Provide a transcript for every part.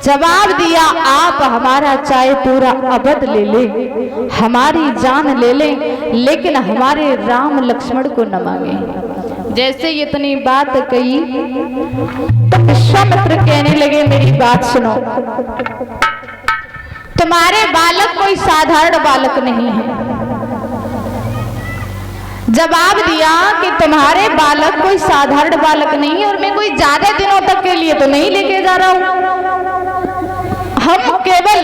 जवाब दिया, आप हमारा चाहे पूरा अवध ले ले, हमारी जान ले ले, लेकिन हमारे राम लक्ष्मण को न मांगे। जैसे इतनी बात कही तो विश्वामित्र कहने लगे, मेरी बात सुनो, तुम्हारे बालक कोई साधारण बालक नहीं है। जवाब दिया कि तुम्हारे बालक कोई साधारण बालक नहीं है और मैं कोई ज्यादा दिनों तक के लिए तो नहीं लेके जा रहा हूं। हम केवल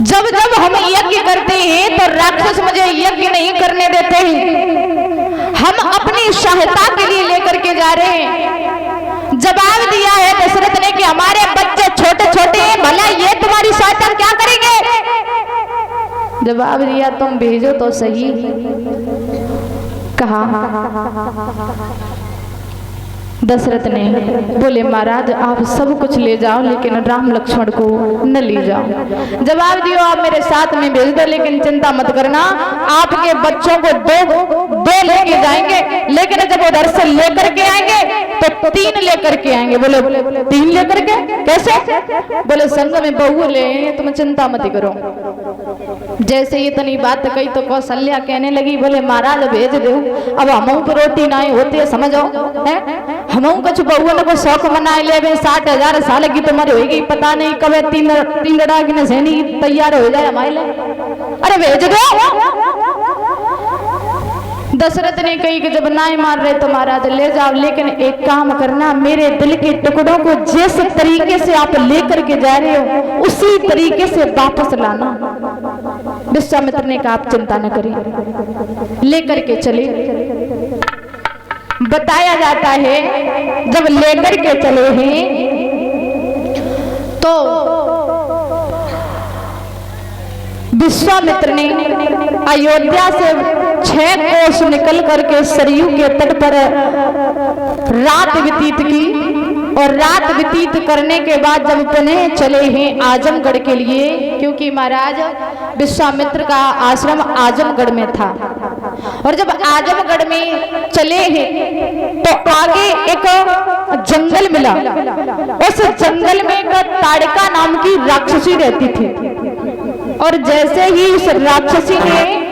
जब जब हम यज्ञ करते हैं तो राक्षस मुझे यज्ञ नहीं करने देते हैं, हम अपनी सहायता के लिए लेकर के जा रहे हैं। जवाब दिया है दशरथ ने कि हमारे बच्चे छोटे छोटे हैं, भला ये तुम्हारी सहायता क्या करेंगे। जवाब दिया, तुम भेजो तो सही। कहा दशरथ ने, बोले महाराज आप सब कुछ ले जाओ लेकिन राम लक्ष्मण को न ले जाओ। जवाब दियो, आप मेरे साथ में भेज दो, लेकिन चिंता मत करना, आपके बच्चों को दो लेके जाएंगे, लेकिन जब उधर से लेकर के आएंगे तो 3 लेकर के आएंगे। बोले 3 लेकर के कैसे? बोले संग में बहू ले, तुम चिंता मत करो। जैसे इतनी बात कही तो कौशल्या कहने लगी, बोले महाराज भेज दो, अब हम पर रोटी ना होती है, समझो है, हम कुछ बहुओं को शौक मनाए ले, 60,000 साल की तुम्हारी होगी, पता नहीं कब 3 लड़ा की सैनी तैयार हो जाए हमारे लिए, अरे भेज दो। दशरथ ने कही कि जब नाई मार रहे तो महाराज ले जाओ, लेकिन एक काम करना, मेरे दिल के टुकड़ों को जिस तरीके से आप लेकर के जा रहे हो उसी तरीके से वापस लाना। विश्वामित्र ने कहा, आप चिंता न करिए, लेकर के चले। बताया जाता है जब लेकर के चले हैं तो विश्वामित्र ने अयोध्या से 6 कोस निकल करके सरयू के तट पर रात व्यतीत की, और रात व्यतीत करने के बाद जब पुनः चले हैं आजमगढ़ के लिए, क्योंकि महाराज विश्वामित्र का आश्रम आजमगढ़ में था, और जब आजमगढ़ में चले हैं तो आगे एक जंगल मिला। उस जंगल में एक ताड़का नाम की राक्षसी रहती थी, और जैसे ही उस राक्षसी ने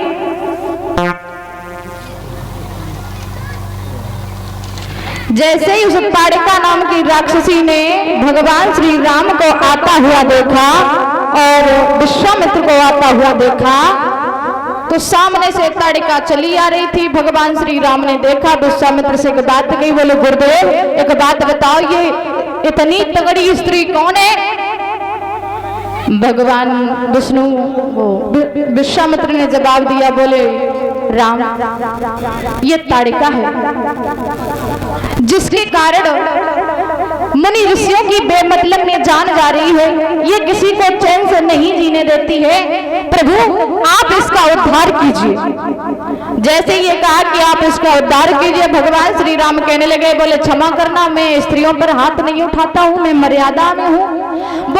जैसे ही उस ताड़का नाम की राक्षसी ने भगवान श्री राम को आता हुआ देखा और विश्वामित्र को आता हुआ देखा, तो सामने से ताड़का चली आ रही थी। भगवान श्री राम ने देखा, विश्वामित्र से एक बात कही, बोले गुरुदेव एक बात बताओ, ये इतनी तगड़ी स्त्री कौन है? भगवान विष्णु विश्वामित्र ने जवाब दिया, बोले राम, ये ताड़का है जिसके कारण मुनि ऋषियों की बेमतलब में जान जा रही है, ये किसी को चैन से नहीं जीने देती है। प्रभु आप इसका उद्धार कीजिए। जैसे ये कहा कि आप इसका उद्धार कीजिए, भगवान श्री राम कहने लगे, बोले क्षमा करना, मैं स्त्रियों पर हाथ नहीं उठाता हूँ, मैं मर्यादा में हूँ।